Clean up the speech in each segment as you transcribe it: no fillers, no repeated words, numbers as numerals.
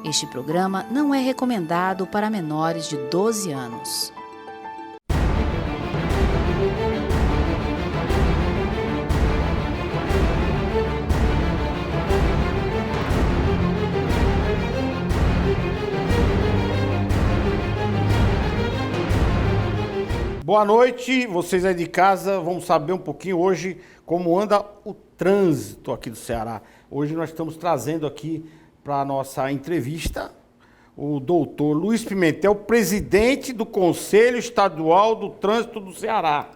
Este programa não é recomendado para menores de 12 anos. Boa noite, vocês aí de casa, vamos saber um pouquinho hoje como anda o trânsito aqui do Ceará. Hoje nós estamos trazendo aqui para a nossa entrevista o doutor Luiz Pimentel, presidente do Conselho Estadual do Trânsito do Ceará.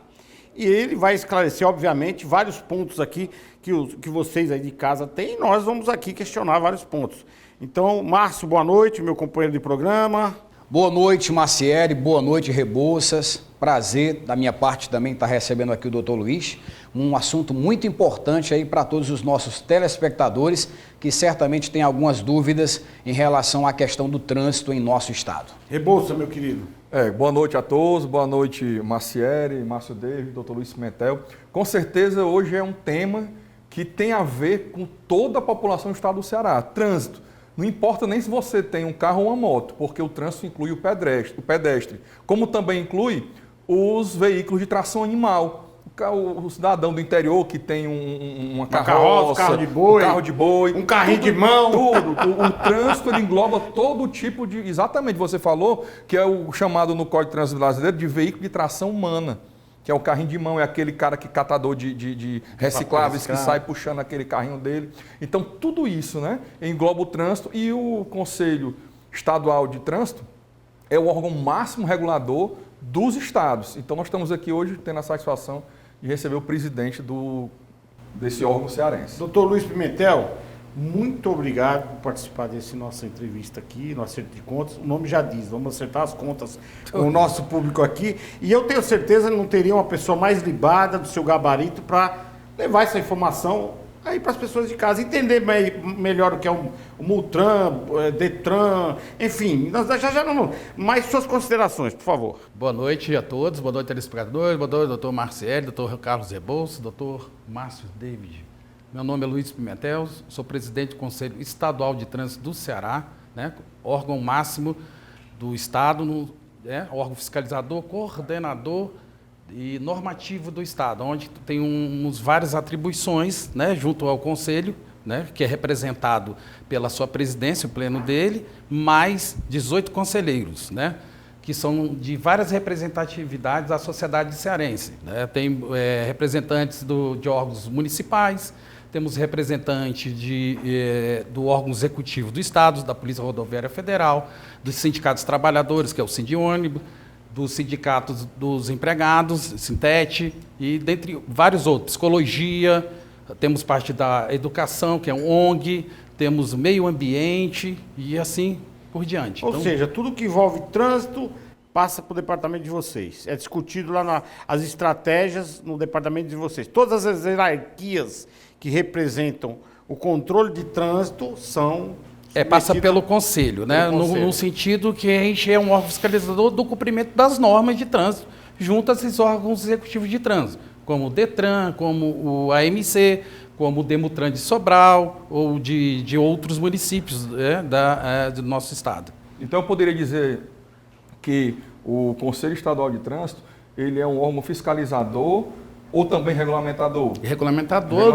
E ele vai esclarecer, obviamente, vários pontos aqui que vocês aí de casa têm, e nós vamos aqui questionar vários pontos. Então, Márcio, boa noite, meu companheiro de programa. Boa noite, Macieri, boa noite, Rebouças. Prazer, da minha parte também, estar recebendo aqui o doutor Luiz, um assunto muito importante aí para todos os nossos telespectadores, que certamente têm algumas dúvidas em relação à questão do trânsito em nosso estado. Rebouça, meu querido. Boa noite a todos, boa noite, Macieri, Márcio David, doutor Luiz Pimentel. Com certeza, hoje é um tema que tem a ver com toda a população do estado do Ceará, trânsito. Não importa nem se você tem um carro ou uma moto, porque o trânsito inclui o pedestre, como também inclui os veículos de tração animal. O cidadão do interior que tem uma carroça, carro de boi, um carrinho de mão. Tudo. O trânsito ele engloba todo tipo de... Exatamente, você falou que é o chamado no Código de Trânsito Brasileiro de veículo de tração humana, que é o carrinho de mão, é aquele cara que catador de recicláveis que sai puxando aquele carrinho dele. Então, tudo isso, né, engloba o trânsito, e o Conselho Estadual de Trânsito é o órgão máximo regulador dos estados. Então, nós estamos aqui hoje tendo a satisfação de receber o presidente desse órgão cearense. Doutor Luiz Pimentel, muito obrigado por participar dessa nossa entrevista aqui, no Acerto de Contas. O nome já diz, vamos acertar as contas com o nosso público aqui. E eu tenho certeza que não teria uma pessoa mais libada do seu gabarito para levar essa informação aí para as pessoas de casa, entender melhor o que é o Multran, Detran, enfim. Já não. Mais suas considerações, por favor. Boa noite a todos, boa noite, telespectadores, boa noite, doutor Marcelo, doutor Carlos Rebouças, doutor Márcio David. Meu nome é Luiz Pimentel, sou presidente do Conselho Estadual de Trânsito do Ceará, né, órgão máximo do Estado, órgão fiscalizador, coordenador e normativo do Estado, onde tem várias atribuições, né, junto ao Conselho, né, que é representado pela sua presidência, o pleno dele, mais 18 conselheiros, né, que são de várias representatividades da sociedade cearense. Né? Tem representantes de órgãos municipais, temos representantes do órgão executivo do Estado, da Polícia Rodoviária Federal, dos sindicatos trabalhadores, que é o Sindiônibus, dos sindicatos dos empregados, Sintete, e dentre vários outros, psicologia, temos parte da educação, que é um ONG, temos meio ambiente e assim por diante. Ou seja, tudo que envolve trânsito passa para o departamento de vocês. É discutido lá as estratégias no departamento de vocês. Todas as hierarquias que representam o controle de trânsito são... passa pelo Conselho, né? No sentido que a gente é um órgão fiscalizador do cumprimento das normas de trânsito, junto a esses órgãos executivos de trânsito, como o Detran, como o AMC, como o Demutran de Sobral ou de outros municípios do nosso estado. Então, eu poderia dizer que o Conselho Estadual de Trânsito ele é um órgão fiscalizador ou também regulamentador? Regulamentador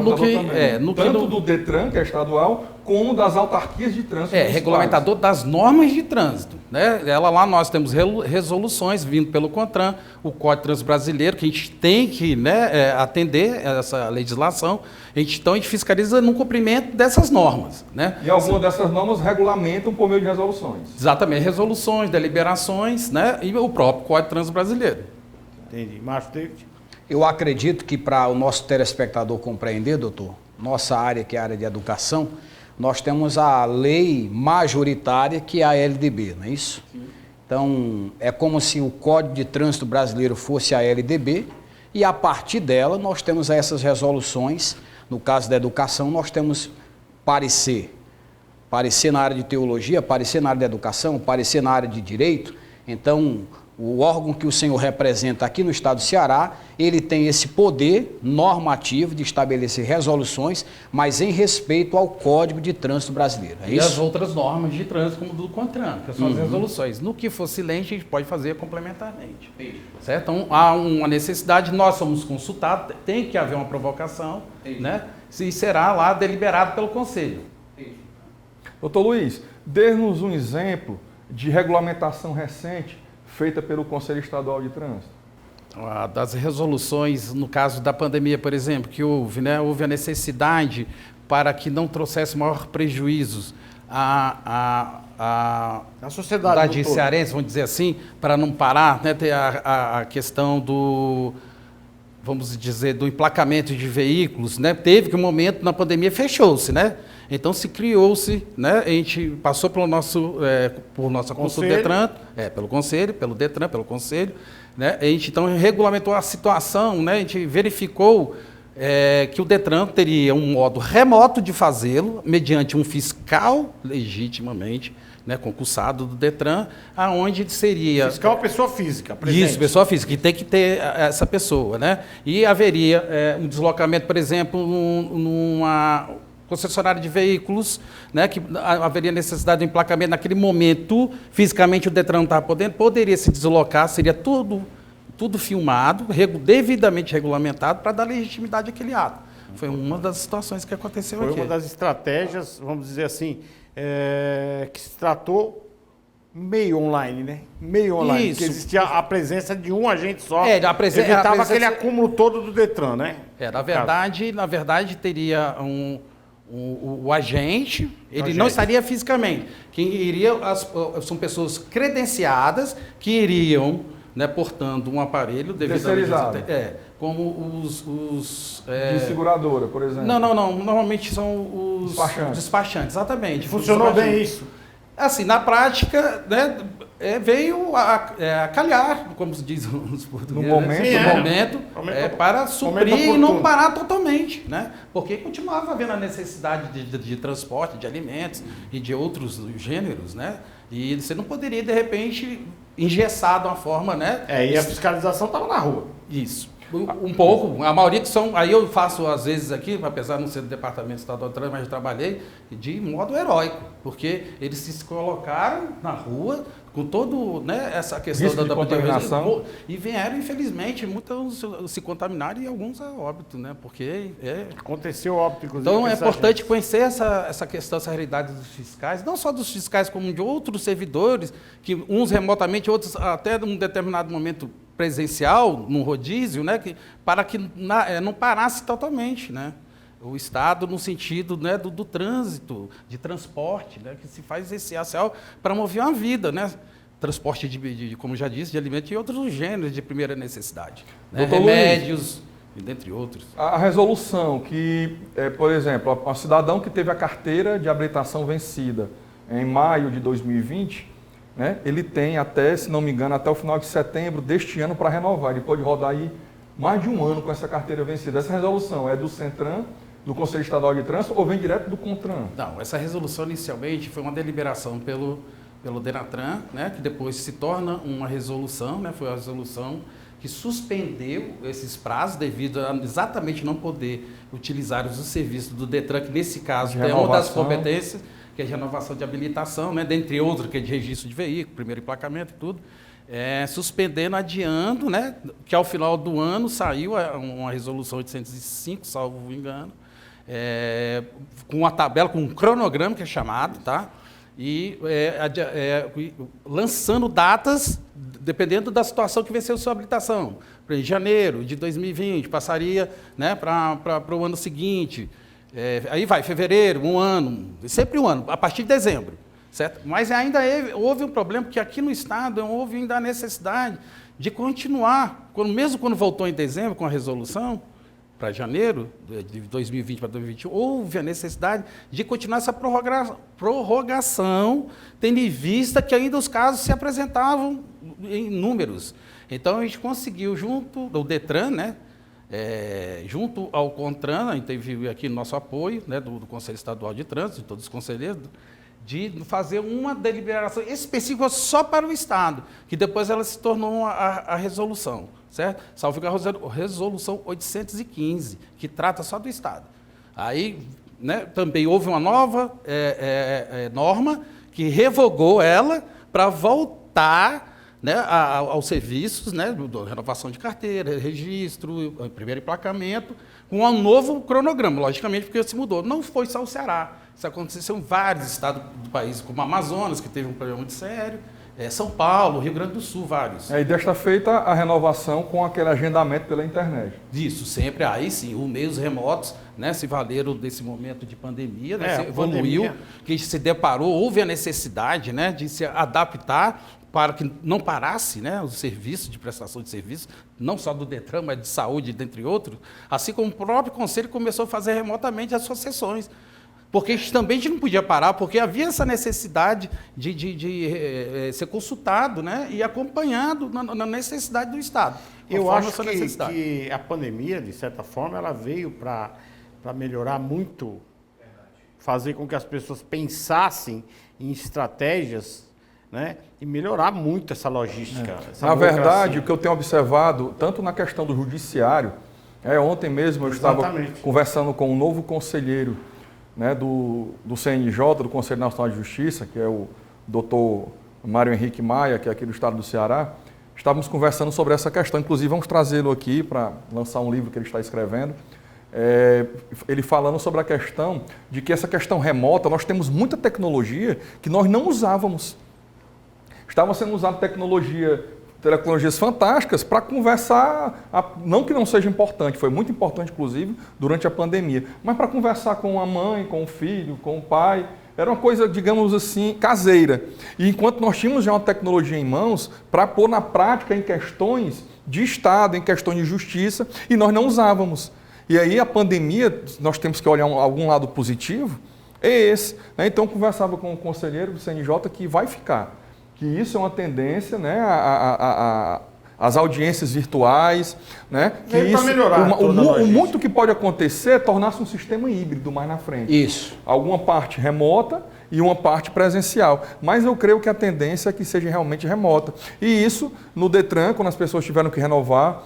tanto do Detran, que é estadual, como das autarquias de trânsito. Regulamentador das normas de trânsito. Né? Lá nós temos resoluções vindo pelo CONTRAN, o Código de Trânsito Brasileiro, que a gente tem que atender essa legislação. Então, a gente fiscaliza no cumprimento dessas normas. Né? E algumas dessas normas regulamentam por meio de resoluções. Exatamente, resoluções, deliberações, né? E o próprio Código de Trânsito Brasileiro. Entendi. Márcio David? Eu acredito que para o nosso telespectador compreender, doutor, nossa área, que é a área de educação, nós temos a lei majoritária, que é a LDB, não é isso? Sim. Então, é como se o Código de Trânsito Brasileiro fosse a LDB, e a partir dela nós temos essas resoluções. No caso da educação, nós temos parecer na área de teologia, parecer na área de educação, parecer na área de direito. Então, o órgão que o senhor representa aqui no estado do Ceará, ele tem esse poder normativo de estabelecer resoluções, mas em respeito ao Código de Trânsito Brasileiro. É E as isso? outras normas de trânsito, como do CONTRAN, que são as resoluções. No que for silente, a gente pode fazer complementarmente. Certo? Então, há uma necessidade, nós somos consultados, tem que haver uma provocação, né? E será lá deliberado pelo Conselho. Doutor Luiz, dê-nos um exemplo de regulamentação recente feita pelo Conselho Estadual de Trânsito. Das resoluções, no caso da pandemia, por exemplo, que houve, né? Houve a necessidade para que não trouxesse maior prejuízos A a sociedade de no todo. cearense, vamos dizer assim, para não parar, né? Ter a questão do, vamos dizer, do emplacamento de veículos, né? Teve que um momento na pandemia fechou-se, né? Então se criou-se, né? A gente passou pelo nosso, por nossa consulta Conselho. Detran, pelo Conselho, pelo Detran, pelo Conselho, né? A gente então regulamentou a situação, né? A gente verificou que o Detran teria um modo remoto de fazê-lo, mediante um fiscal legitimamente, né, concursado do Detran, aonde seria... Fiscal é uma pessoa física, presente. Isso, pessoa física, que tem que ter essa pessoa, né? E haveria um deslocamento, por exemplo, numa concessionária de veículos, né, que haveria necessidade de emplacamento naquele momento, fisicamente o Detran não estava podendo, poderia se deslocar, seria tudo filmado, devidamente regulamentado, para dar legitimidade àquele ato. Foi uma das situações que aconteceu aqui. Foi uma das estratégias, vamos dizer assim, que se tratou meio online, né? Meio online, Isso. que existia a presença de um agente só, A presença, evitava aquele acúmulo todo do Detran, né? Na verdade, teria o agente, ele não estaria fisicamente. Quem iria, são pessoas credenciadas que iriam, né, portando um aparelho Terceirizado. como De seguradora, por exemplo. Não. Normalmente são os despachantes, exatamente. Funcionou Os despachantes. bem isso? Assim, na prática, né, veio a calhar, como se diz os portugueses, No momento, no momento, para suprir e não oportuno. parar totalmente, né? Porque continuava havendo a necessidade de transporte, de alimentos e de outros gêneros, né? E você não poderia, de repente, engessar de uma forma, né? E a fiscalização estava na rua. Isso. Um pouco, a maioria que são, aí eu faço às vezes aqui, apesar de não ser do Departamento Estadual de Trânsito, mas eu trabalhei de modo heróico, porque eles se colocaram na rua com todo, né, essa questão Risco de contaminação. E vieram, infelizmente, muitos se contaminaram e alguns a óbito, né, porque Aconteceu óbito, inclusive. então com é esse importante agente. conhecer essa questão, essa realidade dos fiscais, não só dos fiscais, como de outros servidores, que uns remotamente, outros até num determinado momento presencial, num rodízio, né, para que não parasse totalmente, né, o Estado no sentido, né, do trânsito, de transporte, né, que se faz essencial para mover uma vida, né, transporte como já disse, de alimentos e outros gêneros de primeira necessidade, né, Doutor remédios, e dentre outros. A resolução que, por exemplo, um cidadão que teve a carteira de habilitação vencida em maio de 2020, né, ele tem até, se não me engano, até o final de setembro deste ano para renovar. Ele pode rodar aí mais de um ano com essa carteira vencida. Essa resolução é do CENTRAN, do Conselho Estadual de Trânsito, ou vem direto do CONTRAN? Não, essa resolução inicialmente foi uma deliberação pelo Denatran, né, que depois se torna uma resolução, né, foi a resolução que suspendeu esses prazos devido a exatamente não poder utilizar os serviços do Detran, que nesse caso é uma das competências, que é de renovação de habilitação, né, dentre outras, que é de registro de veículo, primeiro emplacamento e tudo, suspendendo, adiando, né, que ao final do ano saiu uma resolução 805, salvo engano, com uma tabela, com um cronograma que é chamado, tá? E lançando datas, dependendo da situação que venceu sua habilitação. Em janeiro de 2020, passaria, né, para o ano seguinte. Aí vai, fevereiro, um ano, sempre um ano, a partir de dezembro. Certo? Mas ainda houve um problema, porque aqui no Estado houve ainda a necessidade de continuar, mesmo quando voltou em dezembro com a resolução, para janeiro de 2020 para 2021, houve a necessidade de continuar essa prorrogação, tendo em vista que ainda os casos se apresentavam em números. Então, a gente conseguiu, junto ao Detran, né, junto ao CONTRAN, a gente teve aqui nosso apoio, né, do Conselho Estadual de Trânsito, de todos os conselheiros, de fazer uma deliberação específica só para o Estado, que depois ela se tornou a resolução, certo? Salvo engano, a resolução 815, que trata só do Estado. Aí, né, também houve uma nova norma que revogou ela para voltar, né, aos serviços, né, renovação de carteira, registro, primeiro emplacamento, com um novo cronograma, logicamente, porque se mudou. Não foi só o Ceará. Isso aconteceu em vários estados do país, como Amazonas, que teve um problema muito sério, São Paulo, Rio Grande do Sul, vários. E desta feita a renovação com aquele agendamento pela internet. Isso, sempre. Aí sim, os meios remotos, né, se valeram desse momento de pandemia, né, se evoluiu, que se deparou, houve a necessidade, né, de se adaptar para que não parasse, né, os serviços de prestação de serviços, não só do Detran, mas de saúde, dentre outros, assim como o próprio Conselho começou a fazer remotamente as suas sessões. Porque também a gente não podia parar, porque havia essa necessidade de ser consultado, né, e acompanhado na necessidade do Estado. Eu acho que a pandemia, de certa forma, ela veio para melhorar muito, fazer com que as pessoas pensassem em estratégias, né, e melhorar muito essa logística. Essa na verdade, o que eu tenho observado, tanto na questão do judiciário, ontem mesmo eu estava conversando com um novo conselheiro, né, do CNJ, do Conselho Nacional de Justiça, que é o doutor Mário Henrique Maia, que é aqui do estado do Ceará. Estávamos conversando sobre essa questão, inclusive vamos trazê-lo aqui para lançar um livro que ele está escrevendo, ele falando sobre a questão de que essa questão remota, nós temos muita tecnologia que nós não usávamos. Estava sendo usada tecnologias fantásticas para conversar, não que não seja importante, foi muito importante, inclusive, durante a pandemia, mas para conversar com a mãe, com o filho, com o pai, era uma coisa, digamos assim, caseira. E enquanto nós tínhamos já uma tecnologia em mãos para pôr na prática em questões de Estado, em questões de justiça, e nós não usávamos. E aí a pandemia, nós temos que olhar algum lado positivo, é esse. Né? Então, eu conversava com o conselheiro do CNJ que vai ficar. Que isso é uma tendência, né, as audiências virtuais, né, que isso, melhorar o muito que pode acontecer é tornar-se um sistema híbrido mais na frente. Isso. Alguma parte remota e uma parte presencial. Mas eu creio que a tendência é que seja realmente remota. E isso, no Detran, quando as pessoas tiveram que renovar,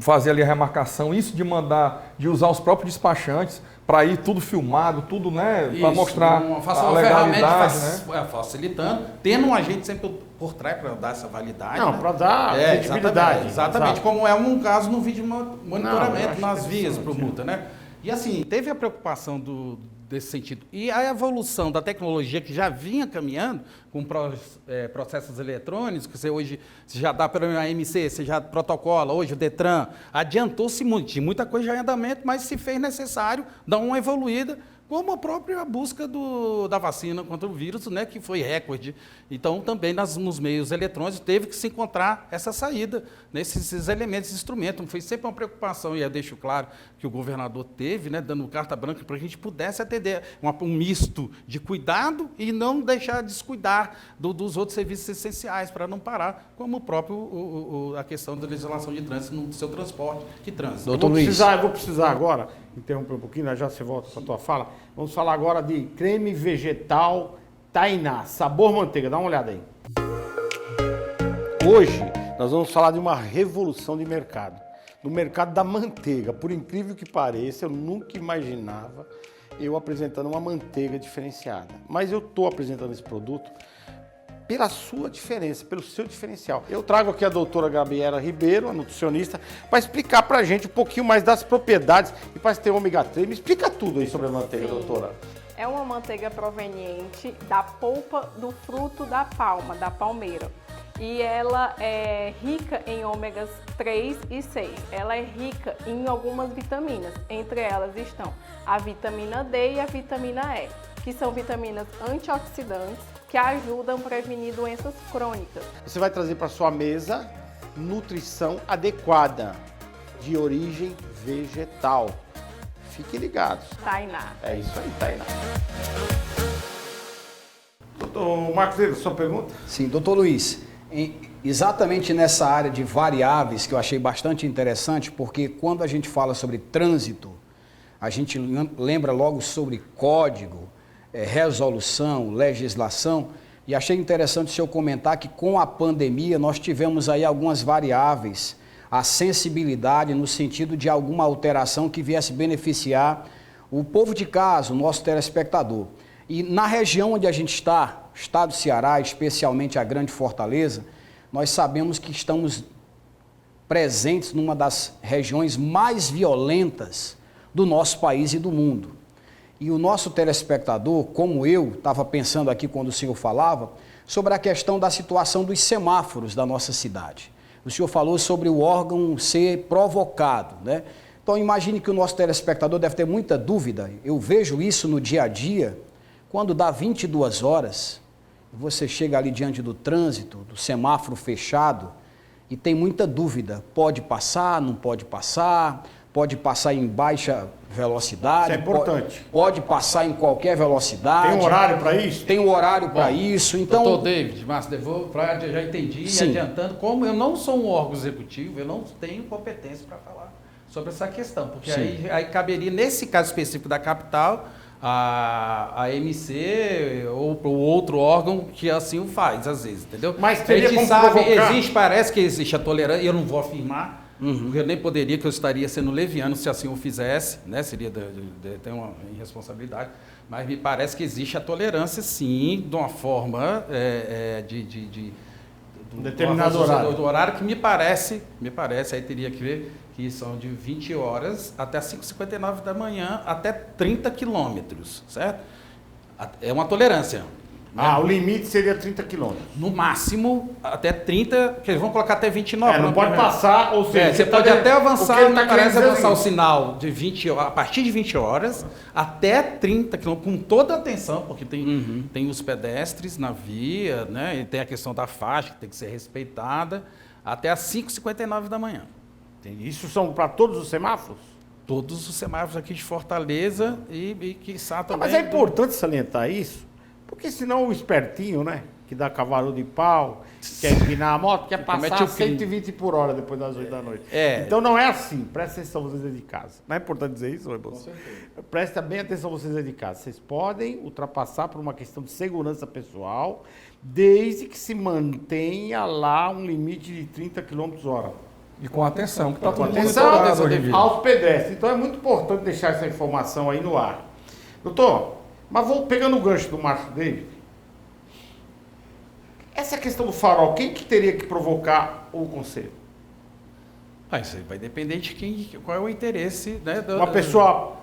fazer ali a remarcação, isso de usar os próprios despachantes, para ir tudo filmado, tudo, né, para mostrar a legalidade, né? Facilitando, tendo um agente sempre por trás para dar essa validade. Não, né? para dar credibilidade. Exatamente, como é um caso no vídeo monitoramento nas vias para multa, né? E assim, teve a preocupação desse sentido. E a evolução da tecnologia que já vinha caminhando com processos eletrônicos, que você hoje já dá pelo AMC, você já protocola, hoje o Detran, adiantou-se muito, tinha muita coisa já em andamento, mas se fez necessário dar uma evoluída, como a própria busca da vacina contra o vírus, né, que foi recorde. Então, também nos meios eletrônicos teve que se encontrar essa saída, nesses elementos, esses instrumentos. Foi sempre uma preocupação, e eu deixo claro que o governador teve, né, dando carta branca para que a gente pudesse atender um misto de cuidado e não deixar descuidar dos outros serviços essenciais, para não parar, como o próprio a questão da legislação de trânsito no seu transporte que trânsito. Doutor Luiz. Eu vou precisar agora, interromper um pouquinho, já você volta para a tua fala. Vamos falar agora de creme vegetal Tainá, sabor manteiga. Dá uma olhada aí. Hoje nós vamos falar de uma revolução de mercado. No mercado da manteiga. Por incrível que pareça, eu nunca imaginava eu apresentando uma manteiga diferenciada. Mas eu estou apresentando esse produto pela sua diferença, pelo seu diferencial. Eu trago aqui a doutora Gabriela Ribeiro, a nutricionista, para explicar para a gente um pouquinho mais das propriedades e para ter ômega 3. Me explica tudo aí sobre a manteiga, doutora. É uma manteiga proveniente da polpa do fruto da palma, da palmeira. E ela é rica em ômegas 3 e 6. Ela é rica em algumas vitaminas. Entre elas estão a vitamina D e a vitamina E, que são vitaminas antioxidantes que ajudam a prevenir doenças crônicas. Você vai trazer para sua mesa nutrição adequada, de origem vegetal. Fiquem ligados. Tainá. É isso aí, Tainá. Doutor Marcos Leite, sua pergunta? Sim, doutor Luiz, exatamente nessa área de variáveis que eu achei bastante interessante, porque quando a gente fala sobre trânsito, a gente lembra logo sobre código, resolução, legislação, e achei interessante o senhor comentar que com a pandemia nós tivemos aí algumas variáveis, a sensibilidade no sentido de alguma alteração que viesse beneficiar o povo de casa, o nosso telespectador. E na região onde a gente está, estado do Ceará, especialmente a Grande Fortaleza, nós sabemos que estamos presentes numa das regiões mais violentas do nosso país e do mundo. E o nosso telespectador, como eu, estava pensando aqui quando o senhor falava, sobre a questão da situação dos semáforos da nossa cidade. O senhor falou sobre o órgão ser provocado, né? Então imagine que o nosso telespectador deve ter muita dúvida. Eu vejo isso no dia a dia, quando dá 22 horas, você chega ali diante do trânsito, do semáforo fechado, e tem muita dúvida. Pode passar, não pode passar em baixa velocidade. Isso é importante. Pode passar em qualquer velocidade. Tem um horário para isso? Tem um horário para isso. Então, doutor David, Márcio Devolvo, já entendi, Sim. adiantando, como eu não sou um órgão executivo, eu não tenho competência para falar sobre essa questão, porque aí caberia, nesse caso específico da capital, a MC ou o outro órgão que assim o faz, às vezes, entendeu? Mas a teria gente como sabe, provocar? parece que existe a tolerância, eu não vou afirmar, eu nem poderia, que eu estaria sendo leviano se assim o fizesse, né? Seria ter uma irresponsabilidade, mas me parece que existe a tolerância, sim, de uma forma Um determinado horário. Do horário que me parece, aí teria que ver que são de 20 horas até 5h59 da manhã, até 30 quilômetros, certo? É uma tolerância. O limite seria 30 quilômetros. No máximo, até 30, que eles vão colocar até 29. Não pode passar, ou seja... Você pode até avançar, parece avançar o seguinte: sinal de 20, a partir de 20 horas até 30 quilômetros, com toda a atenção, porque tem os pedestres na via, né? E tem a questão da faixa, que tem que ser respeitada, até às 5h59 da manhã. Isso são para todos os semáforos? Todos os semáforos aqui de Fortaleza e quiçá também... Mas é importante salientar isso, porque senão o espertinho, né, que dá cavalo de pau, quer empinar a moto, quer passar 120 por hora depois das 8 da noite. Então não é assim, presta atenção vocês aí de casa. Não é importante dizer isso, Rebouças? Presta bem atenção vocês aí de casa. Vocês podem ultrapassar por uma questão de segurança pessoal, desde que se mantenha lá um limite de 30 km hora. E com atenção, que está Com tudo atenção monitorado hoje em dia. aos pedestres. Então é muito importante deixar essa informação aí no ar. Doutor, mas vou pegando o gancho do Márcio David. Essa questão do farol, quem que teria que provocar o conselho? Isso aí vai depender de qual é o interesse, né? Uma pessoa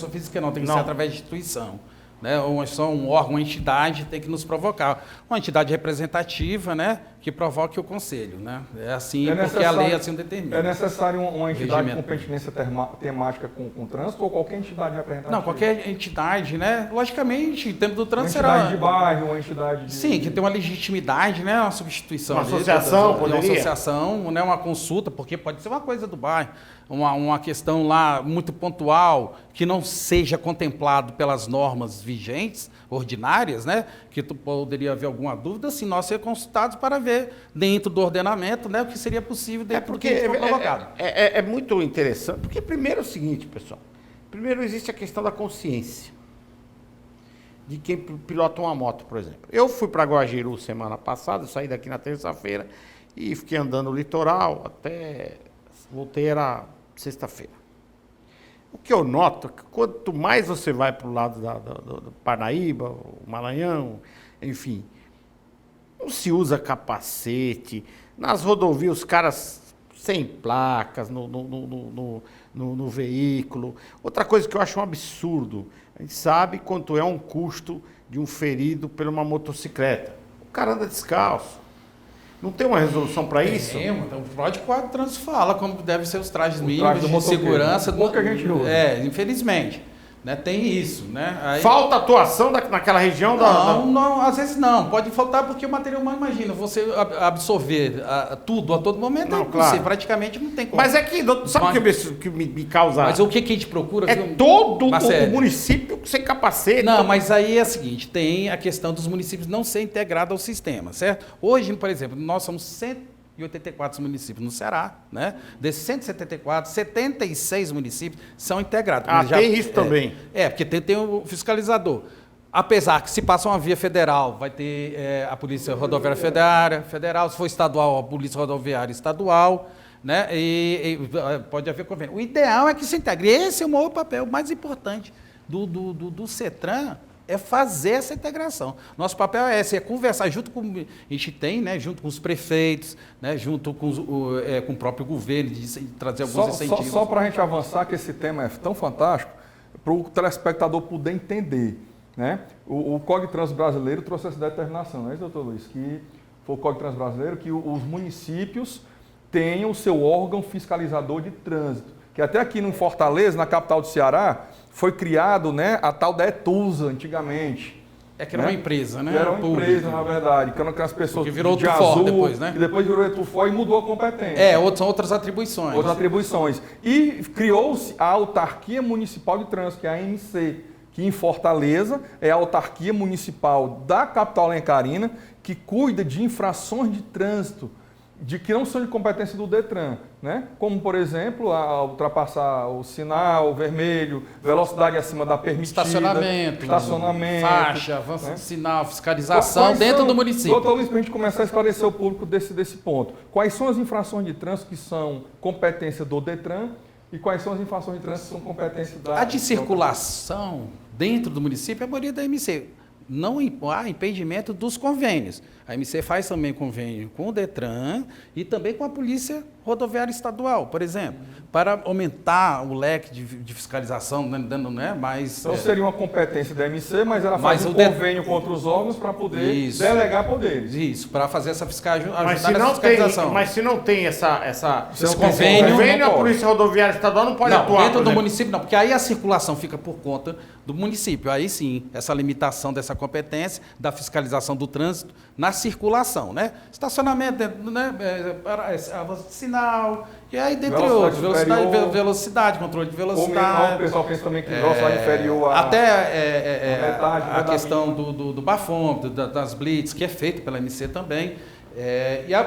física não, tem que ser através de instituição. Né? Ou só um órgão, uma entidade tem que nos provocar. Uma entidade representativa, né, que provoque o conselho. Né? É assim, porque a lei assim determina. É necessário uma entidade com pertinência temática com trânsito ou qualquer entidade representativa? Não, qualquer entidade, né? Logicamente, em termos do trânsito será... Uma entidade de bairro, uma entidade de... Sim, que tem uma legitimidade, né? Uma substituição. Uma associação, poderia? Uma associação, né? Uma consulta, porque pode ser uma coisa do bairro. Uma questão lá muito pontual, que não seja contemplado pelas normas vigentes, ordinárias, né? Que poderia haver alguma dúvida, assim, nós ser consultados para ver dentro do ordenamento, né, o que seria possível dentro do que for provocado. É muito interessante, porque primeiro é o seguinte, pessoal. Primeiro existe a questão da consciência de quem pilota uma moto, por exemplo. Eu fui para Guajiru semana passada, saí daqui na terça-feira e fiquei andando no litoral até... Voltei, era sexta-feira. O que eu noto é que quanto mais você vai para o lado do Parnaíba, o Maranhão, enfim, não se usa capacete. Nas rodovias, os caras sem placas no veículo. Outra coisa que eu acho um absurdo, a gente sabe quanto é um custo de um ferido por uma motocicleta. O cara anda descalço. Não tem uma resolução para isso? Então, o Código de Trânsito fala como devem ser os trajes mínimos de segurança. Pouca gente usa. Infelizmente. Né, tem isso, né? Aí... Falta atuação naquela região? Não, às vezes não. Pode faltar porque o material humano, imagina, você absorver tudo a todo momento, não, claro. Praticamente não tem como. Mas é que, sabe o que me causa... Mas o que a gente procura... É todo o município sem capacete. Não, mas aí é o seguinte, tem a questão dos municípios não ser integrados ao sistema, certo? Hoje, por exemplo, nós somos 184 municípios no Ceará, né? Desses 174, 76 municípios são integrados. Tem isso também. Porque tem o fiscalizador. Apesar que se passa uma via federal, vai ter a Polícia Rodoviária Federal, se for estadual, a Polícia Rodoviária Estadual, né? E pode haver convênio. O ideal é que se integre. Esse é o maior papel, o mais importante do CETRAN, é fazer essa integração. Nosso papel é esse, é conversar junto com... A gente tem, né, junto com os prefeitos, né, junto com o próprio governo, de trazer alguns incentivos. Só para a gente avançar, que esse tema é tão fantástico, para o telespectador poder entender, né? O Código de Trânsito Brasileiro trouxe essa determinação, não é isso, doutor Luiz? Que foi o Código de Trânsito Brasileiro, que os municípios tenham o seu órgão fiscalizador de trânsito. Que até aqui em Fortaleza, na capital do Ceará, foi criado, né, a tal da ETUSA, antigamente. Que era uma empresa, né? Que era uma empresa, na verdade. Que eram aquelas pessoas que virou de Tufor azul, depois, né? E depois virou Etufor e mudou a competência. São outras atribuições. Outras atribuições. E criou-se a Autarquia Municipal de Trânsito, que é a AMC, que em Fortaleza é a autarquia municipal da capital alencarina, que cuida de infrações de trânsito, que não são de competência do DETRAN, né? Como, por exemplo, ultrapassar o sinal vermelho, velocidade acima da permitida, estacionamento, faixa, avanço de sinal, fiscalização dentro do município. Doutor Luiz, para a gente começar a esclarecer o público desse ponto, quais são as infrações de trânsito que são competência do DETRAN e quais são as infrações de trânsito que são competência da... A de circulação dentro do município é a maioria da MC. Não há impedimento dos convênios. A MC faz também convênio com o DETRAN e também com a Polícia Rodoviária Estadual, por exemplo, para aumentar o leque de fiscalização, dando, né, mais... Então seria uma competência da MC, mas ela faz um convênio contra os órgãos para poder delegar poderes. Isso, para fazer essa fiscalização. Mas se não tem esse convênio, a Polícia Rodoviária Estadual não pode atuar. Dentro do município não, porque aí a circulação fica por conta do município. Aí sim, essa limitação dessa competência, da fiscalização do trânsito na circulação, né? Estacionamento, né? Avanço de sinal, e aí dentre outros, velocidade, controle de velocidade. O pessoal pensa também que velocidade inferior a... Até a questão do bafômetro, das blitz, que é feito pela MC também.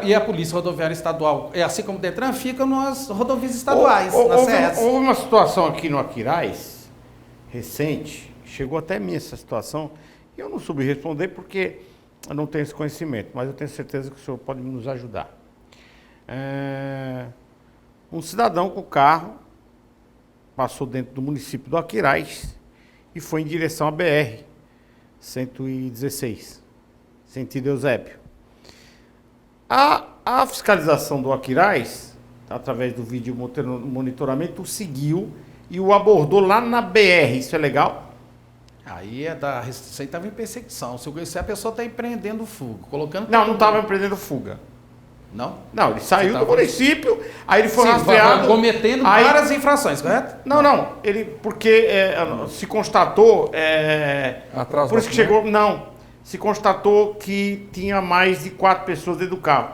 E a Polícia Rodoviária Estadual, assim como o DETRAN, fica nas rodovias estaduais, na CS. Houve uma situação aqui no Aquiraz, recente, chegou até mim essa situação, e eu não soube responder porque eu não tenho esse conhecimento, mas eu tenho certeza que o senhor pode nos ajudar. Um cidadão com o carro passou dentro do município do Aquiraz e foi em direção à BR-116, sentido Eusébio. A fiscalização do Aquiraz, através do vídeo monitoramento, o seguiu e o abordou lá na BR. Isso é legal? Aí isso aí estava em perseguição. Se a pessoa está empreendendo fuga, colocando... Não estava empreendendo fuga. Não? Não, ele saiu do município, aí ele foi rastreado... Cometendo várias infrações, correto? Não, porque se constatou... por isso que chegou... Não, se constatou que tinha mais de 4 pessoas dentro do carro.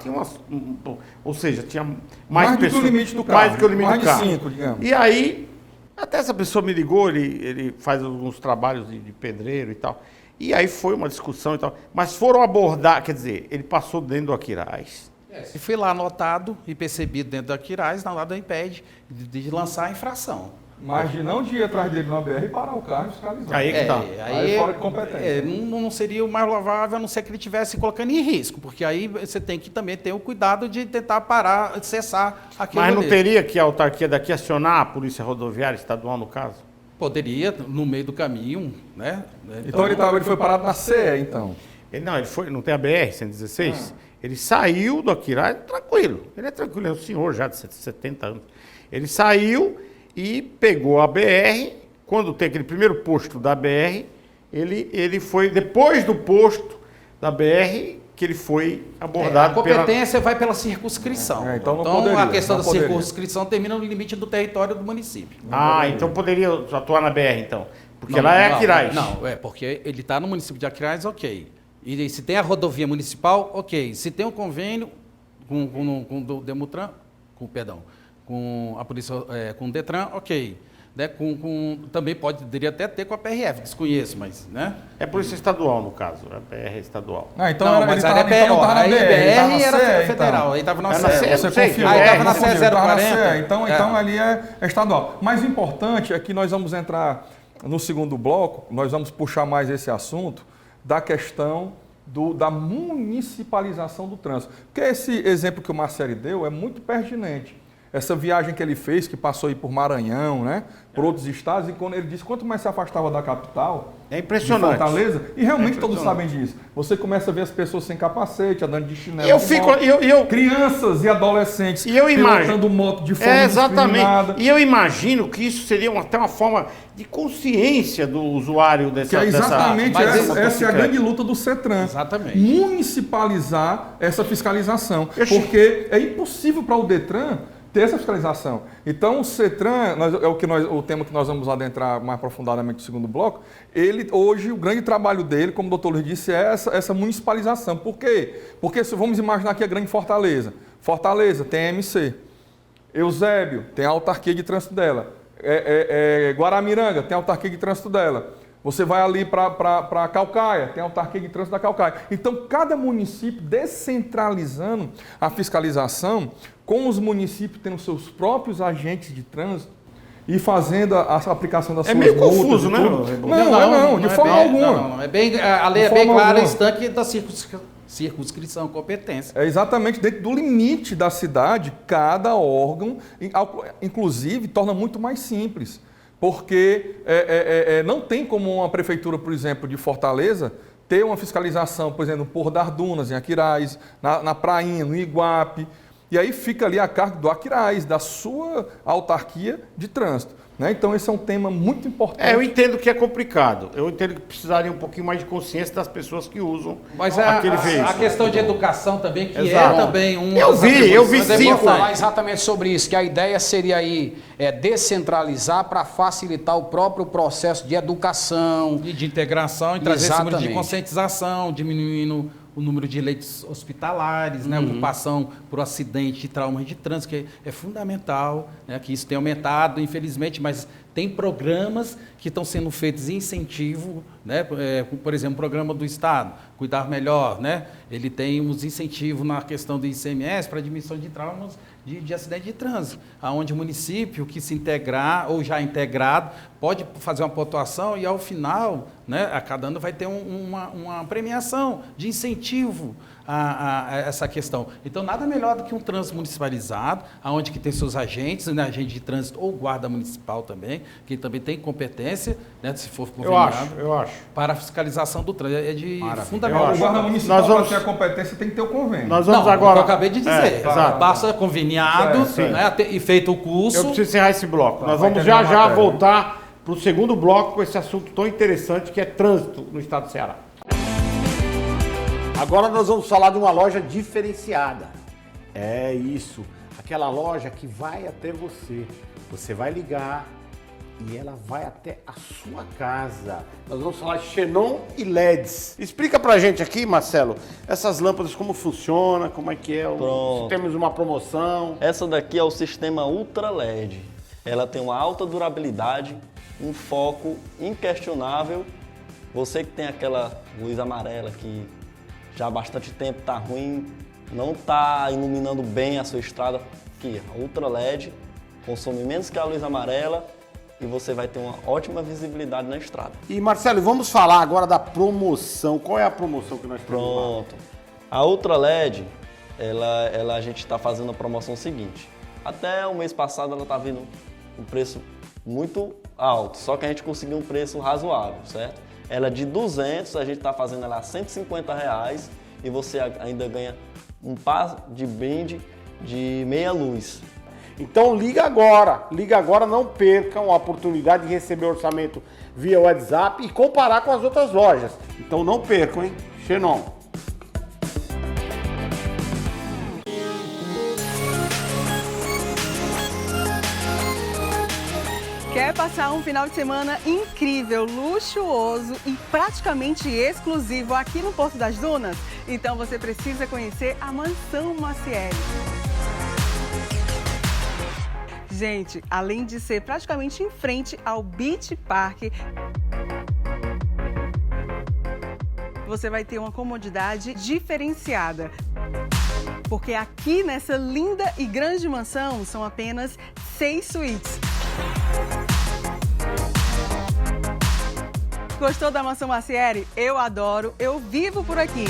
Ou seja, tinha mais pessoas... do que o limite do carro. Mais do que o limite do carro. Mais de 5, digamos. E aí, até essa pessoa me ligou, ele faz alguns trabalhos de pedreiro e tal. E aí foi uma discussão e tal. Mas foram abordar, quer dizer, ele passou dentro do Aquiraz. E fui lá anotado e percebido dentro do Aquiraz, nada impede de lançar a infração. Mas de ir atrás dele na BR e parar o carro e fiscalizar. Aí que tá. Aí fora de competência. Não seria o mais louvável, a não ser que ele estivesse colocando em risco, porque aí você tem que também ter o cuidado de tentar parar, cessar aquilo. Mas não teria que a autarquia daqui acionar a Polícia Rodoviária Estadual, no caso? Poderia, no meio do caminho, né? Então ele foi parado na CE, então? Ele não tem a BR-116? Ele saiu do Aquiraz tranquilo. Ele é tranquilo, é um senhor já de 70 anos. Ele saiu e pegou a BR. Quando tem aquele primeiro posto da BR, ele foi, depois do posto da BR, que ele foi abordado. A competência vai pela circunscrição. Então a questão da circunscrição termina no limite do território do município. Então poderia atuar na BR, então. Porque lá é Aquiraz. Porque ele está no município de Aquiraz, ok. E se tem a rodovia municipal, ok. Se tem um convênio com o Demutran, com a polícia, com o DETRAN, ok. né, também poderia até ter com a PRF, desconheço, mas, né? É Polícia Estadual, no caso, é PR estadual. Ah, então Não, era, mas ele era tava, então não tava na aí BR, ele tava na BR era CE, federal, então. aí estava na Era na CE. CE, Você sei, confirmou. Aí BR, estava na Confundiu, CE tava na 040. CE, então ali é estadual. Mas o importante é que nós vamos entrar no segundo bloco, nós vamos puxar mais esse assunto da questão da municipalização do trânsito. Porque esse exemplo que o Marcelo deu é muito pertinente. Essa viagem que ele fez, que passou aí por Maranhão, né, por outros estados, e quando ele disse quanto mais se afastava da capital, É impressionante. de Fortaleza, e realmente É todos impressionante. sabem disso. Você começa a ver as pessoas sem capacete, andando de chinelo. Eu de fico- moto, eu- crianças e adolescentes E eu imagino- pilotando moto de forma Exatamente. indiscriminada. E eu imagino que isso seria até uma forma de consciência do usuário dessa... Que é exatamente Mas essa é a motocicleta. grande luta do CETRAN. Exatamente. Municipalizar essa fiscalização. Eu- Porque é impossível para o DETRAN ter essa fiscalização. Então o CETRAN, o tema que nós vamos adentrar mais aprofundadamente no segundo bloco, ele hoje, o grande trabalho dele, como o doutor Luiz disse, é essa municipalização. Por quê? Porque se vamos imaginar aqui a grande Fortaleza. Fortaleza tem a MC. Eusébio tem a autarquia de trânsito dela. Guaramiranga tem a autarquia de trânsito dela. Você vai ali para Calcaia, tem a autarquia de trânsito da Calcaia. Então, cada município descentralizando a fiscalização, com os municípios tendo seus próprios agentes de trânsito e fazendo a aplicação das É suas meio multas confuso, e né, tudo. Rebolo? Não, de é forma bem- alguma. Não, é bem, a lei De é bem forma clara, alguma. estanque da circunscrição, competência. É exatamente dentro do limite da cidade, cada órgão, inclusive, torna muito mais simples. Porque não tem como uma prefeitura, por exemplo, de Fortaleza, ter uma fiscalização, por exemplo, no Porto das Dunas, em Aquiraz, na Prainha, no Iguape. E aí fica ali a cargo do Aquiraz, da sua autarquia de trânsito. Né? Então, esse é um tema muito importante. Eu entendo que é complicado. Eu entendo que precisaria um pouquinho mais de consciência das pessoas que usam Mas aquele veículo. a questão de educação também, que Exato. é também um... Eu vi Mas eu sim. vou falar exatamente sobre isso, que a ideia seria aí descentralizar para facilitar o próprio processo de educação. de integração e trazer esse número de Exatamente. conscientização, diminuindo o número de leitos hospitalares, né, ocupação por acidente e traumas de trânsito, que é fundamental, né, que isso tem aumentado, infelizmente, mas tem programas que estão sendo feitos em incentivo, né, por exemplo, o programa do Estado, Cuidar Melhor, né, ele tem uns incentivos na questão do ICMS para diminuição de traumas de acidente de trânsito, aonde o município que se integrar ou já integrado pode fazer uma pontuação e ao final, né, a cada ano vai ter uma premiação de incentivo a essa questão. Então, nada melhor do que um trânsito municipalizado, aonde que tem seus agentes, né, agente de trânsito ou guarda municipal também, que também tem competência, né, se for conveniado, Eu acho. para a fiscalização do trânsito. É de Eu fundamental. O acho. guarda municipal, Nós vamos- para ter a competência, tem que ter o convênio. Nós vamos Não, agora... eu acabei de dizer. Exato. Basta conveniado, Sim. né, e feito o curso. Eu preciso encerrar esse bloco. Nós vai vamos terminar já a matéria. voltar para o segundo bloco com esse assunto tão interessante que é trânsito no estado do Ceará. Agora nós vamos falar de uma loja diferenciada. É isso, aquela loja que vai até você. Você vai ligar e ela vai até a sua casa. Nós vamos falar de xenon e LEDs. Explica pra gente aqui, Marcelo, essas lâmpadas como funciona, como é que é, Pronto. se temos uma promoção. Essa daqui é o sistema Ultra LED. Ela tem uma alta durabilidade, um foco inquestionável. Você que tem aquela luz amarela que já há bastante tempo está ruim, não está iluminando bem a sua estrada, aqui, a Ultra LED consome menos que a luz amarela e você vai ter uma ótima visibilidade na estrada. E Marcelo, vamos falar agora da promoção. Qual é a promoção que nós temos lá? Pronto. A Ultra LED, a gente está fazendo a promoção seguinte. Até o mês passado ela está vindo um preço muito alto, só que a gente conseguiu um preço razoável, certo? Ela é de 200, a gente está fazendo ela a R$150 e você ainda ganha um par de brinde de meia luz. Então liga agora, não percam a oportunidade de receber orçamento via WhatsApp e comparar com as outras lojas. Então não percam, hein? Xenon. Quer passar um final de semana incrível, luxuoso e praticamente exclusivo aqui no Porto das Dunas? Então você precisa conhecer a Mansão Maciel. Gente, além de ser praticamente em frente ao Beach Park, você vai ter uma comodidade diferenciada. Porque aqui nessa linda e grande mansão são apenas 6 suítes. Gostou da Mansão Macieri? Eu adoro, eu vivo por aqui.